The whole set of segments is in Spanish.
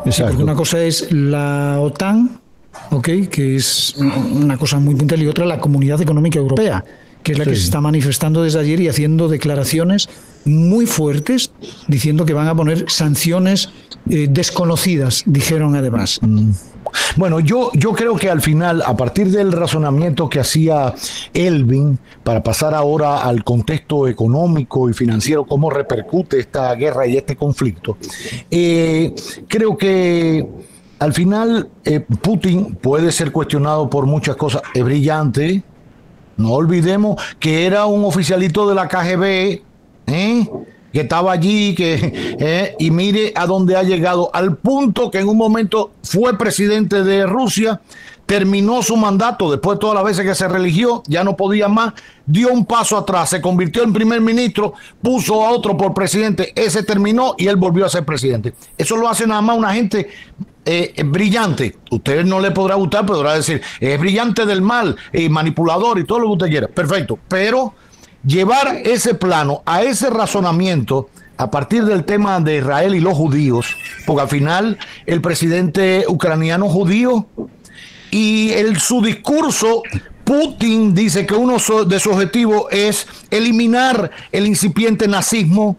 Sí, porque una cosa es la OTAN, ¿okay? Que es una cosa muy puntual, y otra la Comunidad Económica Europea, que es la que se está manifestando desde ayer y haciendo declaraciones muy fuertes, diciendo que van a poner sanciones desconocidas, dijeron además. Bueno, yo creo que al final, a partir del razonamiento que hacía Elvin, para pasar ahora al contexto económico y financiero, cómo repercute esta guerra y este conflicto, creo que al final Putin puede ser cuestionado por muchas cosas. Es brillante. No olvidemos que era un oficialito de la KGB, que estaba allí, y mire a dónde ha llegado, al punto que en un momento fue presidente de Rusia, terminó su mandato, después de todas las veces que se religió, ya no podía más, dio un paso atrás, se convirtió en primer ministro, puso a otro por presidente, ese terminó y él volvió a ser presidente. Eso lo hace nada más una gente brillante. Usted no le podrá gustar, pero podrá decir, es brillante del mal, manipulador y todo lo que usted quiera. Perfecto, pero llevar ese plano a ese razonamiento a partir del tema de Israel y los judíos, porque al final el presidente ucraniano judío y su discurso, Putin dice que uno de sus objetivos es eliminar el incipiente nazismo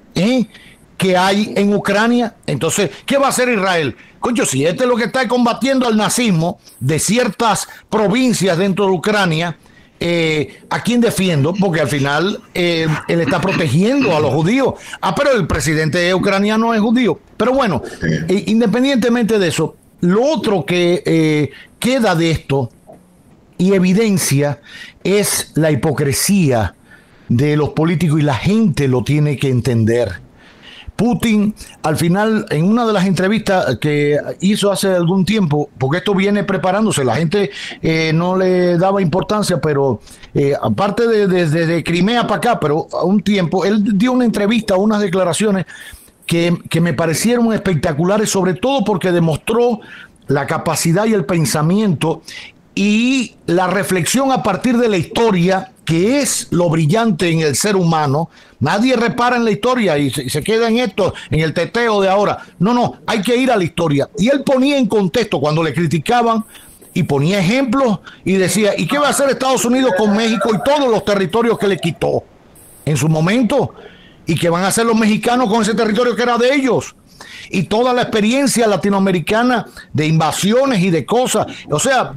que hay en Ucrania. Entonces, ¿qué va a hacer Israel? Concho, si este es lo que está combatiendo al nazismo de ciertas provincias dentro de Ucrania, ¿a quién defiendo? Porque al final él está protegiendo a los judíos. Pero el presidente ucraniano es judío. Pero bueno, independientemente de eso, lo otro que queda de esto y evidencia es la hipocresía de los políticos, y la gente lo tiene que entender. Putin, al final, en una de las entrevistas que hizo hace algún tiempo, porque esto viene preparándose, la gente no le daba importancia, pero aparte de Crimea para acá, pero a un tiempo, él dio una entrevista, unas declaraciones que me parecieron espectaculares, sobre todo porque demostró la capacidad y el pensamiento y la reflexión a partir de la historia, que es lo brillante en el ser humano. Nadie repara en la historia y se queda en esto, en el teteo de ahora. No, hay que ir a la historia. Y él ponía en contexto cuando le criticaban y ponía ejemplos y decía, ¿y qué va a hacer Estados Unidos con México y todos los territorios que le quitó en su momento? ¿Y qué van a hacer los mexicanos con ese territorio que era de ellos? Y toda la experiencia latinoamericana de invasiones y de cosas. O sea,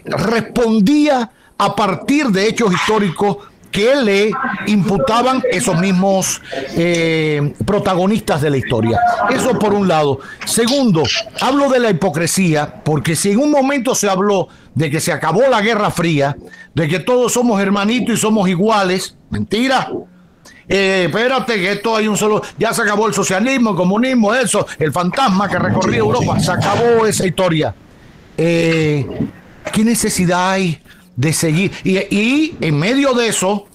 respondía a partir de hechos históricos que le imputaban esos mismos protagonistas de la historia. Eso por un lado. Segundo, hablo de la hipocresía, porque si en un momento se habló de que se acabó la Guerra Fría, de que todos somos hermanitos y somos iguales, mentira. Espérate, que esto hay un solo, ya se acabó el socialismo, el comunismo, eso, el fantasma que recorría Europa, se acabó esa historia. ¿Qué necesidad hay de seguir? Y en medio de eso,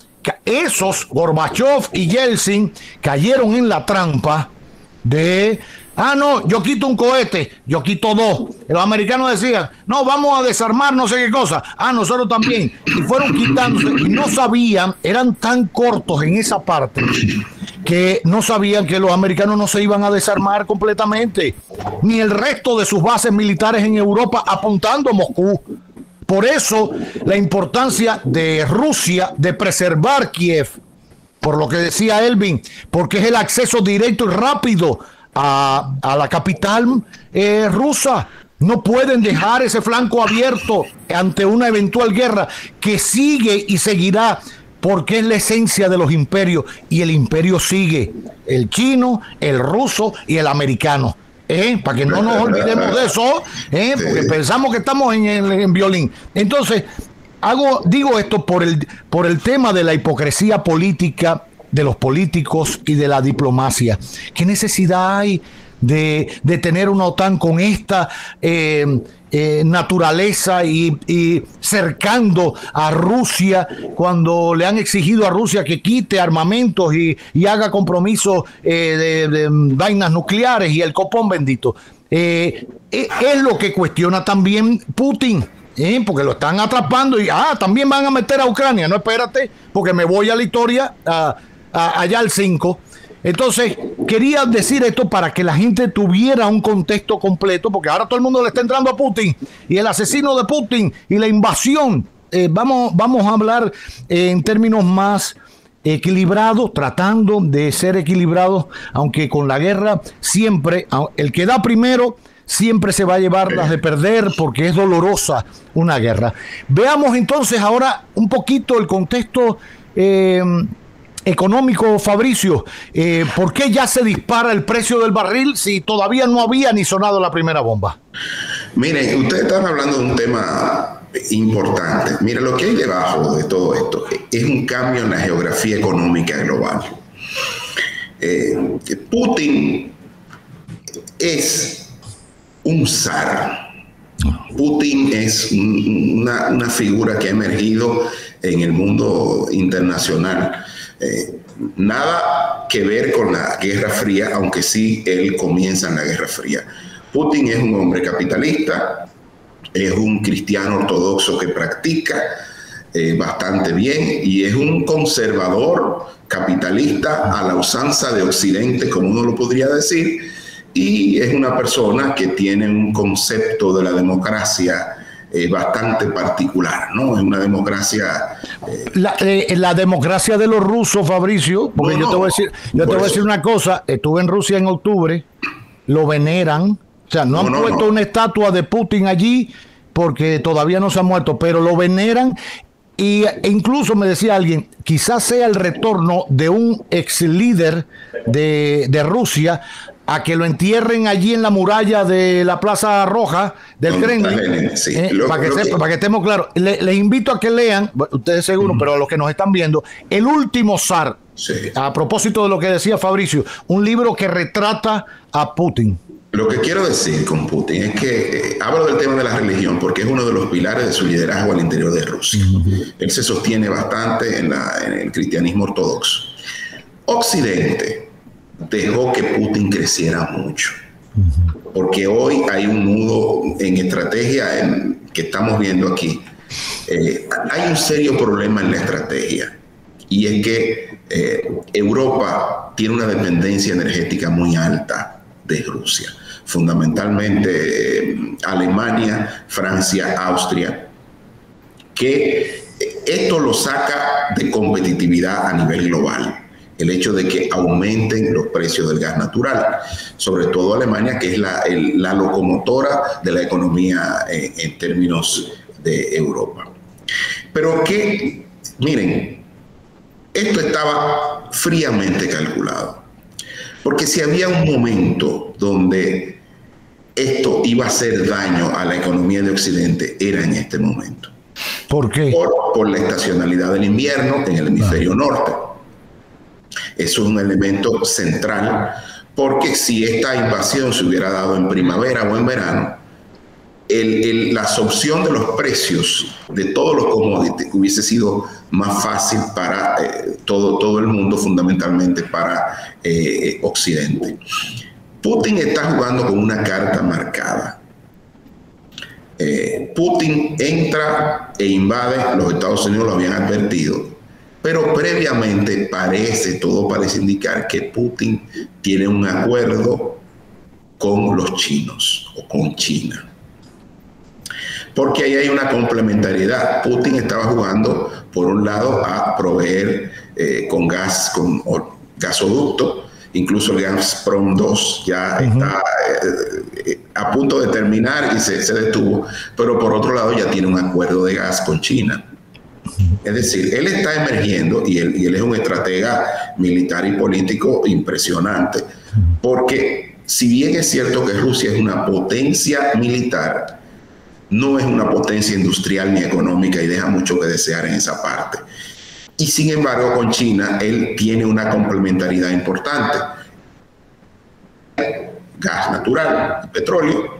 esos Gorbachev y Yeltsin cayeron en la trampa de, no, yo quito un cohete, yo quito dos. Los americanos decían, no, vamos a desarmar no sé qué cosa. Nosotros también. Y fueron quitándose y no sabían, eran tan cortos en esa parte que no sabían que los americanos no se iban a desarmar completamente, ni el resto de sus bases militares en Europa apuntando a Moscú. Por eso la importancia de Rusia de preservar Kiev, por lo que decía Elvin, porque es el acceso directo y rápido a la capital rusa. No pueden dejar ese flanco abierto ante una eventual guerra que sigue y seguirá, porque es la esencia de los imperios, y el imperio sigue, el chino, el ruso y el americano. Para que no nos olvidemos de eso, porque pensamos que estamos en violín. Entonces, digo esto por el tema de la hipocresía política de los políticos y de la diplomacia. ¿Qué necesidad hay de tener una OTAN con esta naturaleza y cercando a Rusia, cuando le han exigido a Rusia que quite armamentos y haga compromisos de vainas nucleares y el copón bendito? Es lo que cuestiona también Putin, porque lo están atrapando y también van a meter a Ucrania. No, espérate, porque me voy a la historia allá al 5. Entonces, quería decir esto para que la gente tuviera un contexto completo, porque ahora todo el mundo le está entrando a Putin y el asesino de Putin y la invasión. Vamos a hablar en términos más equilibrados, tratando de ser equilibrados, aunque con la guerra siempre, el que da primero siempre se va a llevar las de perder, porque es dolorosa una guerra. Veamos entonces ahora un poquito el contexto económico, Fabricio. ¿Por qué ya se dispara el precio del barril si todavía no había ni sonado la primera bomba? Miren, ustedes están hablando de un tema importante. Mira, lo que hay debajo de todo esto es un cambio en la geografía económica global. Putin es un zar. Putin es una figura que ha emergido en el mundo internacional. Nada que ver con la Guerra Fría, aunque sí él comienza en la Guerra Fría. Putin es un hombre capitalista, es un cristiano ortodoxo que practica bastante bien y es un conservador capitalista a la usanza de Occidente, como uno lo podría decir, y es una persona que tiene un concepto de la democracia bastante particular, ¿no? Es una democracia... La democracia de los rusos, Fabricio, porque yo te voy a decir una cosa, estuve en Rusia en octubre, lo veneran, o sea, no han puesto una estatua de Putin allí porque todavía no se ha muerto, pero lo veneran. E incluso me decía alguien, quizás sea el retorno de un ex líder de Rusia a que lo entierren allí en la muralla de la Plaza Roja del Kremlin, sí. Para que estemos claros. Les invito a que lean, ustedes seguro, pero a los que nos están viendo, El último zar, sí. A propósito de lo que decía Fabricio, un libro que retrata a Putin. Lo que quiero decir con Putin es que hablo del tema de la religión porque es uno de los pilares de su liderazgo al interior de Rusia. Él se sostiene bastante en el cristianismo ortodoxo. Occidente dejó que Putin creciera mucho, porque hoy hay un nudo en estrategia que estamos viendo aquí. Hay un serio problema en la estrategia, y es que Europa tiene una dependencia energética muy alta de Rusia, fundamentalmente Alemania, Francia, Austria, que esto lo saca de competitividad a nivel global. El hecho de que aumenten los precios del gas natural, sobre todo Alemania, que es la locomotora de la economía en términos de Europa. Pero que, miren, esto estaba fríamente calculado, porque si había un momento donde esto iba a hacer daño a la economía de Occidente, era en este momento. ¿Por qué? Por la estacionalidad del invierno en el hemisferio norte. Eso es un elemento central, porque si esta invasión se hubiera dado en primavera o en verano, la absorción de los precios de todos los commodities hubiese sido más fácil para todo el mundo, fundamentalmente para Occidente. Putin está jugando con una carta marcada. Putin entra e invade, los Estados Unidos lo habían advertido, pero previamente todo parece indicar que Putin tiene un acuerdo con los chinos o con China. Porque ahí hay una complementariedad. Putin estaba jugando, por un lado, a proveer con gas, con gasoducto. Incluso el Gazprom 2 ya está a punto de terminar y se detuvo. Pero por otro lado ya tiene un acuerdo de gas con China. Es decir, él está emergiendo y él es un estratega militar y político impresionante. Porque si bien es cierto que Rusia es una potencia militar, no es una potencia industrial ni económica y deja mucho que desear en esa parte. Y sin embargo, con China, él tiene una complementariedad importante. Gas natural, petróleo,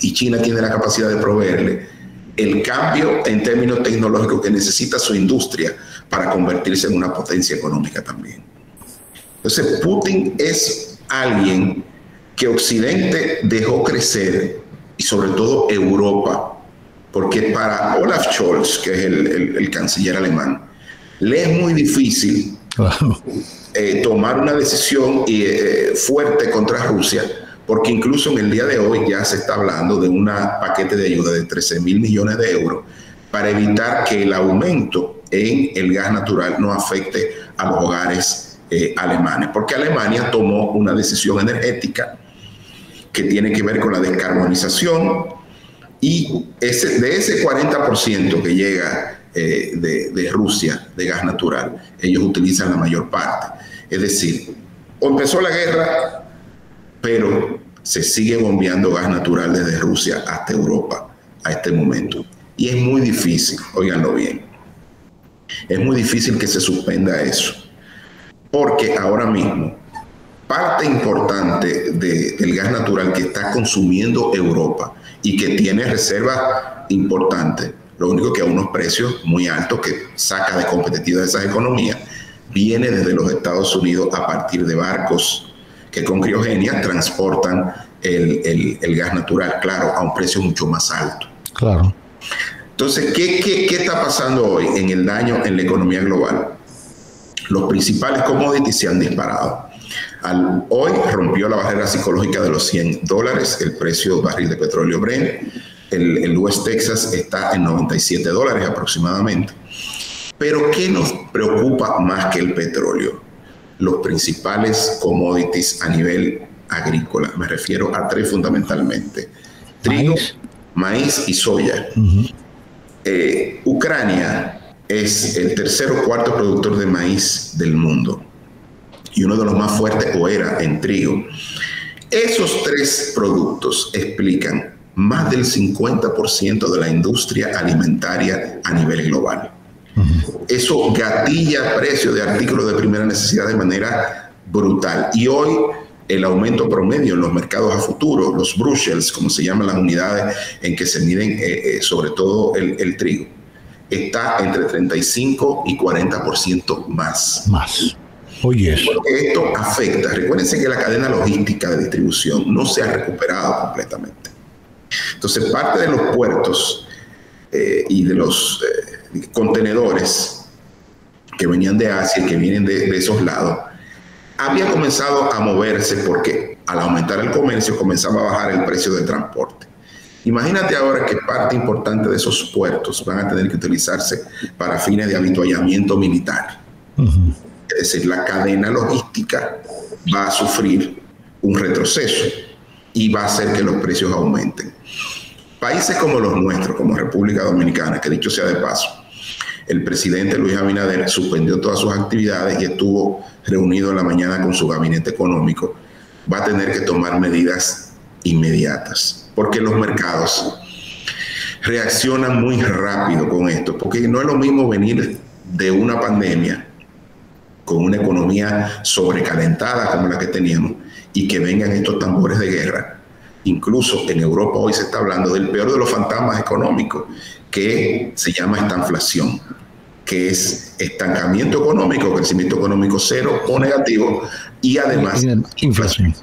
y China tiene la capacidad de proveerle el cambio en términos tecnológicos que necesita su industria para convertirse en una potencia económica también. Entonces, Putin es alguien que Occidente dejó crecer, y sobre todo Europa, porque para Olaf Scholz, que es el canciller alemán, le es muy difícil tomar una decisión fuerte contra Rusia, porque incluso en el día de hoy ya se está hablando de un paquete de ayuda de 13.000 millones de euros para evitar que el aumento en el gas natural no afecte a los hogares alemanes, porque Alemania tomó una decisión energética que tiene que ver con la descarbonización, y de ese 40% que llega de Rusia de gas natural, ellos utilizan la mayor parte. Es decir, empezó la guerra, pero se sigue bombeando gas natural desde Rusia hasta Europa a este momento. Y es muy difícil, óiganlo bien, es muy difícil que se suspenda eso, porque ahora mismo parte importante del gas natural que está consumiendo Europa y que tiene reservas importantes, lo único que a unos precios muy altos que saca de competitividad de esas economías, viene desde los Estados Unidos a partir de barcos que con criogenia transportan el gas natural, claro, a un precio mucho más alto. Claro. Entonces, ¿qué está pasando hoy en el daño en la economía global? Los principales commodities se han disparado. Hoy rompió la barrera psicológica de los $100 el precio del barril de petróleo Brent. El West Texas está en $97 aproximadamente. Pero ¿qué nos preocupa más que el petróleo? Los principales commodities a nivel agrícola. Me refiero a 3 fundamentalmente: trigo, maíz y soya. Ucrania es el tercer o cuarto productor de maíz del mundo y uno de los más fuertes o era en trigo. Esos 3 productos explican más del 50% de la industria alimentaria a nivel global. Eso gatilla precios de artículos de primera necesidad de manera brutal. Y hoy el aumento promedio en los mercados a futuro, los Brussels, como se llaman las unidades en que se miden sobre todo el trigo, está entre 35 y 40% más. Oye, porque esto afecta. Recuérdense que la cadena logística de distribución no se ha recuperado completamente. Entonces, parte de los puertos y de los contenedores que venían de Asia y que vienen de esos lados, había comenzado a moverse porque al aumentar el comercio comenzaba a bajar el precio del transporte. Imagínate ahora que parte importante de esos puertos van a tener que utilizarse para fines de avituallamiento militar. Es decir, la cadena logística va a sufrir un retroceso y va a hacer que los precios aumenten. Países como los nuestros, como República Dominicana, que dicho sea de paso, el presidente Luis Abinader suspendió todas sus actividades y estuvo reunido en la mañana con su gabinete económico, va a tener que tomar medidas inmediatas, porque los mercados reaccionan muy rápido con esto, porque no es lo mismo venir de una pandemia con una economía sobrecalentada como la que teníamos y que vengan estos tambores de guerra. Incluso en Europa hoy se está hablando del peor de los fantasmas económicos, que se llama estanflación, que es estancamiento económico, crecimiento económico cero o negativo y además inflación.